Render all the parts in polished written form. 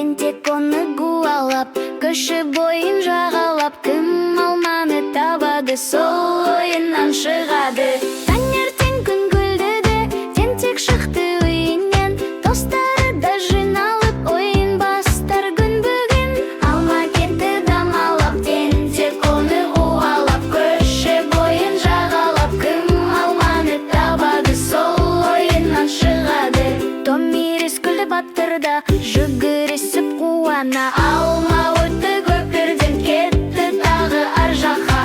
тентек оны гуалап, көші бойын жағалап, кім алманы табады, сол ойыннан шығады. Таңертең күн гүлдеді, тентек шықты үйінен, достары да жиналып, ойын бастар күн бүгін. Алма кетті дамалап, тентек оны гуалап, көші бойын жағалап, кім алманы табады, сол ойыннан шығады. Томирис күлді батырда, жүгірісіп қуана, алма өтті көпірден, кетті тағы ар жаққа.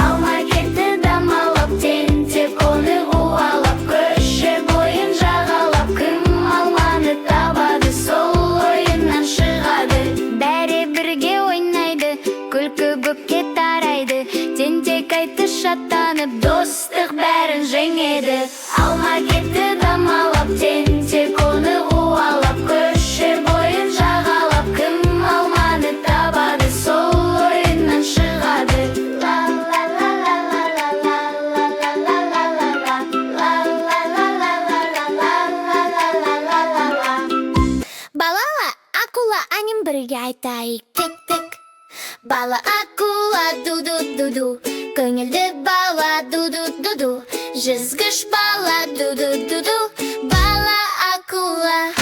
Алма кетті дамалап, тентек оны гуалап, көші бойын жағалап, кім алманы табады, сол ойыннан шығады. Бәрі бірге ойнайды, күлкі көпке тарайды, тентек айтты шаттанып, достық бәрін жеңеді. Алма кетті дамалап, тентек оны гуалап, көші бойын жағалап, кім алманы табады, сол ойыннан шығады. Балала, акула, анем бірге айтайық, тек-тек. Бала акула, ду-ду-ду-ду, көңілді бала, ду-ду-ду-ду, жүзгіш бала, ду-ду-ду-ду. Бала акула,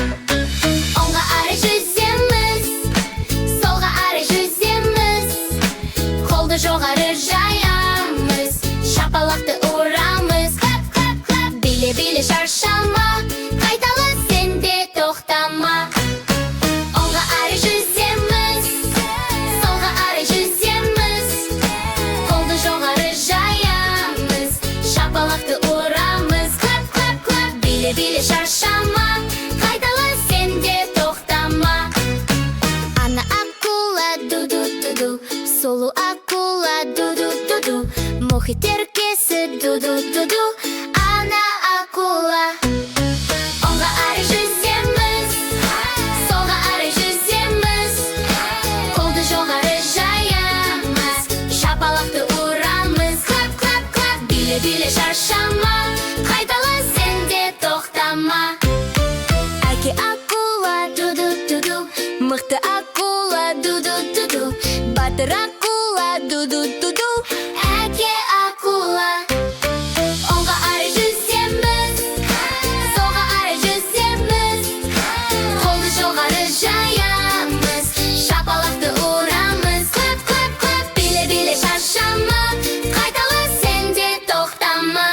оңға ары жүземіз, солға ары жүземіз, қолды жоғары жаямыз, шапалақты ұрамыз. Клап-клап-клап, биле-биле шаршама, қайталы сен де тоқтама. Оңға ары жүземіз, солға ары жүземіз, қолды жоғары жаямыз, шапалақты ұрамыз. Клап-клап-клап, биле-биле шаршама, қайталы сен де тоқтама. Ана акула, ду-ду-ду-ду, солу акула, ду-ду-ду-ду, мұхит еркесі, ду-ду-ду-ду. Ана акула, оңға ары жүземіз, солға ары жүземіз, қолды жоғары жаямыз, шапалақты ұрамыз. Клап-клап-клап, биле-биле шаршама, қайталы сен де тоқтама. Әке акула, ду-ду-ду-ду, мықты акула, ду-ду-ду-ду, батыр акула, ду-ду-ду-ду. Әке акула, оңға ары жүземіз, солға ары жүземіз, қолды жоғары жаямыз, шапалақты ұрамыз. Клап-клап-клап, биле-биле шаршама, қайталы сен де тоқтама.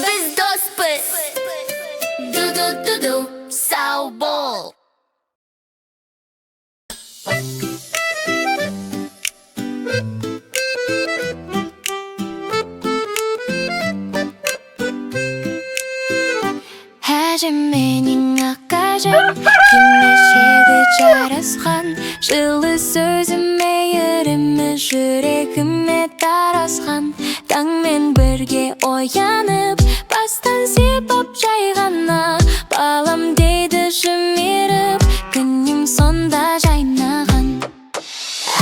Біз доспыз, ду-ду-ду-ду, сау бол. Әжім менің аққажым, кимешегі жарасқан, жылы сөзім мейірімі жүрегіме таразған. Таңмен бірге оянып, бастан сипап жайғана, балам дейді жымирып, күнім сонда жайнаған.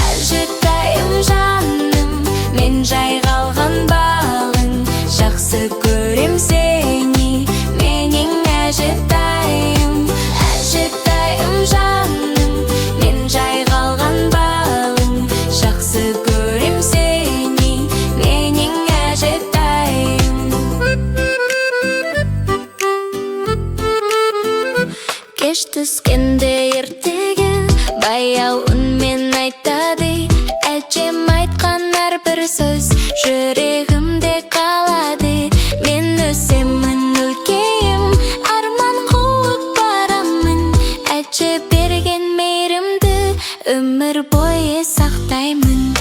Әжетайым жаным, мен жайғалған балың, жақсы көрем сені, менің әжетайым. Әжетайым жаным, мен жайғалған балың, жақсы көрем сені, менің әжетайым. Кеш түскенде ертегі, баяу үнмен айтады, әжем айтқан әрбір сөз жүрегімде қалады. Мен өсемін, үлкейім, арман қуып барамын, әже берген мейірімді өмір бойы сақтаймын.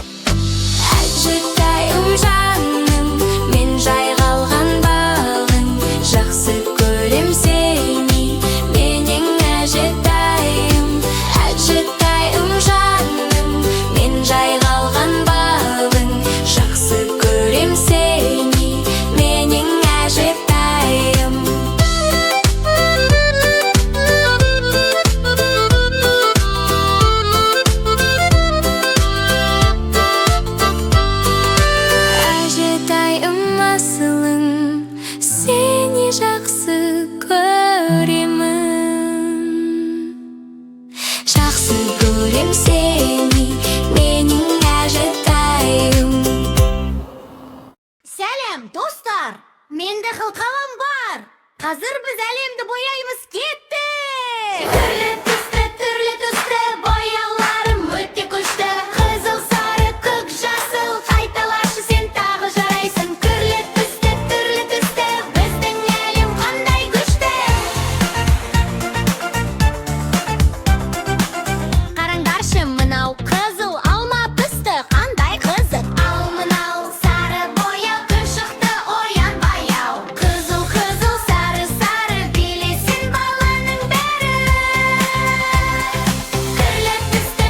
Әжетайым жаным, мен жайғалған балың, жақсы көрем сені, менің әжетайым. Әжетайым жаным, мен жайғалған балың, жақсы көрем Менде қылқалам бар. Қазір біз әлемді бояймыз, кетті. Түрлі түсті бояуларым өте күшті. Қызыл, сары, көк, жасыл, қайталашы сен тағы жарайсың. Түрлі түсті біздің әлем қандай күшті. Қараңдаршы, мынау қызыл алма пісті, қандай қызық. Ал мынау сары бояу күн шықты, оянбай-ау. Қызыл, сары, билесін баланың бәрі. Түрлі түсті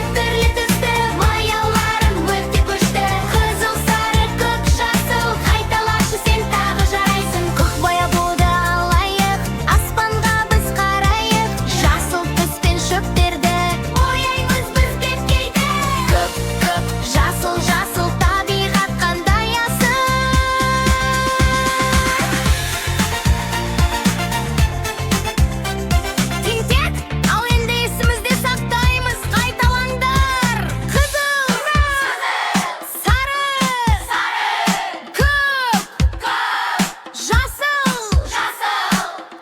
бояуларым өте күшті. Қызыл, сары, көк, жасыл, қайталашы сен тағы жарайсың. Көк бояуды алайық, аспанға біз қарайық. Жасыл түспен шөптерді Бояймыз біз беткейді. көп, жасыл табиғат қандай асыл. Тентек, ал енді есімізде сақтаймыз, қайталаңдар. Қызыл, сары, көк, жасыл.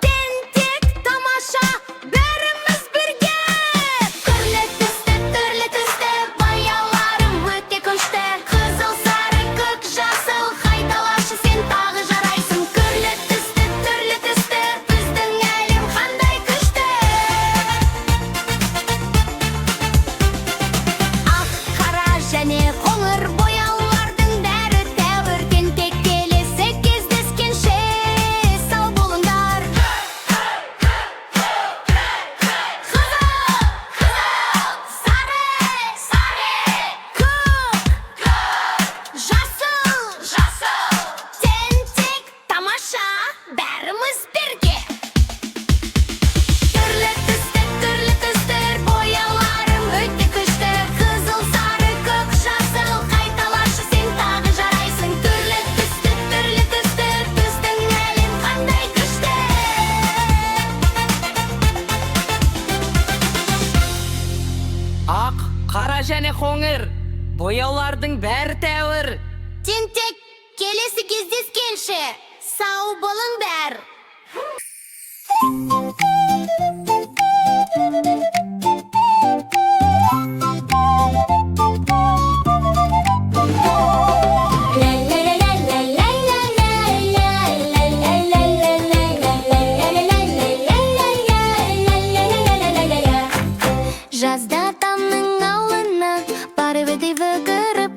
Тентек, тамаша, бәріміз бірге. Түрлі түсті бояуларым өте күшті. Қызыл, сары, көк, жасыл, қайталашы сен тағы жарайсың. Түрлі түсті біздің әлем қандай күшті. Ақ, қара және қоңыр бояулардың бәрі тәуір. Тентек келесі кездескенше сау болыңдар. Сары, Көк, жасыл, тентек, тамаша, бәріміз бірге. түрлі түсті бояуларым өте күшті. Қызыл, сары, көк, жасыл, қайталашы сен тағы жарайсың. Түрлі түсті біздің әлем қандай күшті. Ақ, қара және қоңыр бояулардың бәрі тәуір. Тентек, келесі кездескенше сау болыңдар. Жазда тамның ауылына барып өтейбі кіріп,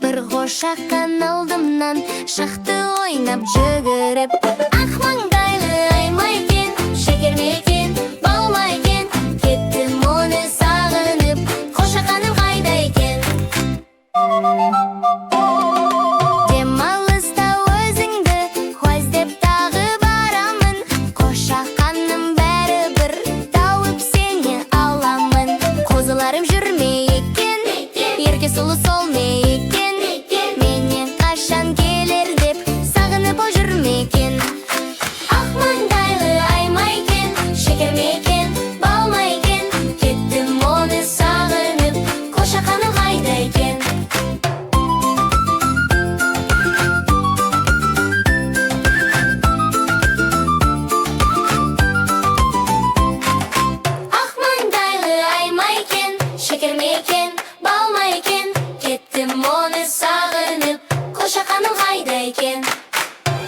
бір қошаққан алдымнан шықты ойнап жүгіріп. Ақ маңдайлы аймайкен, шекер мекен, балмайкен, кеттім оны сағынып, қошақаным қайда екен. Демалыста өзіңді көздеп тағы барамын, қошақаным бәрі бір тауып сені аламын. Қозыларым жүрме екен, ерке сұлу сол ме екен, менен қашан келер деп сағынып о жүрме екен. Ақ маңдайлы аймайкен, шекер мекен, балмайкен, кеттім оны сағынып, қошақаным қайда екен. Ақ маңдайлы аймайкен, шекер мекен, балмайкен, кеттім оны сағынып, қошақаным қайда екен.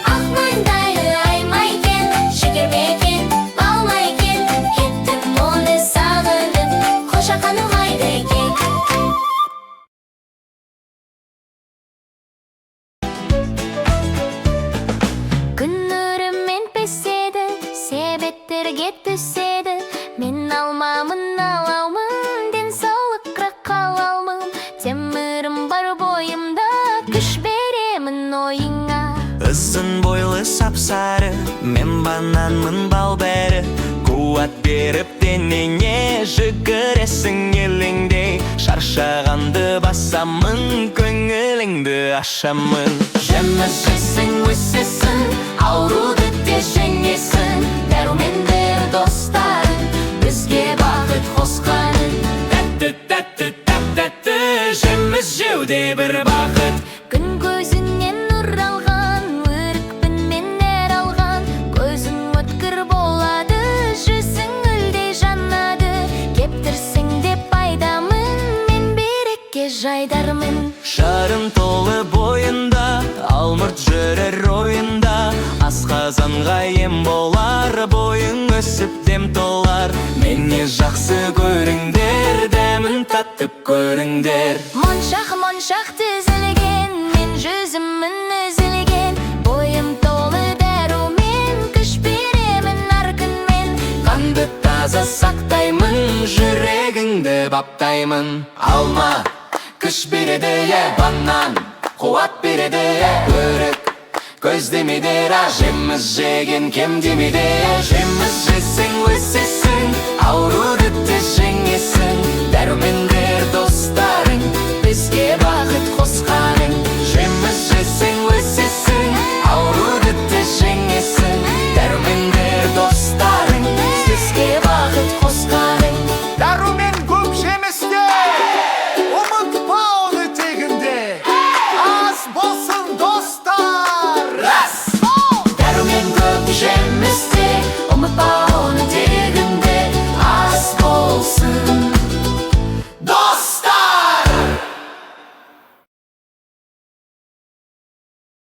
Ақ маңдайлы аймайкен, шекер мекен, балмайкен, кеттім оны сағынып, қошақаным қайда екен. Күн нұрымен піседі, себеттерге түседі. Мен алмамын, алаумын, денсаулыққа қалаумын. Темірім бар бойымда, күш беремін ойыңа. Ызын бойлы сап-сары, мен бананмын бал бәрі. Қуат беріп денеңе жүгіресің еліңдей. Шаршағанды басамын, көңіліңді ашамын. Жеміс жесің, өсесің, ауруды де жеңесің. Дәрумендер достарың, бізге бақыт қосқаның. Тәтті, жеміс жеуде бір бақыт. Күн көзінен нұр алған, өрікпін мен алмұрт жүрер ойында, асқазанға ем болар, бойың өсіп дем толар. Мені жақсы көріңдер, дәмін татып көріңдер. Моншақ тізілген, мен жүзімін үзілген, бойым толы дәрумен, күш беремін әр күнмен. Қанды таза сақтаймын, жүрегіңді баптаймын. Алма күш береді, банан қуат береді, өрік көз демейді, жеміс жеген кем демейді. Жеміс жесең өсесің, ауруды тез жеңесің, дәруменді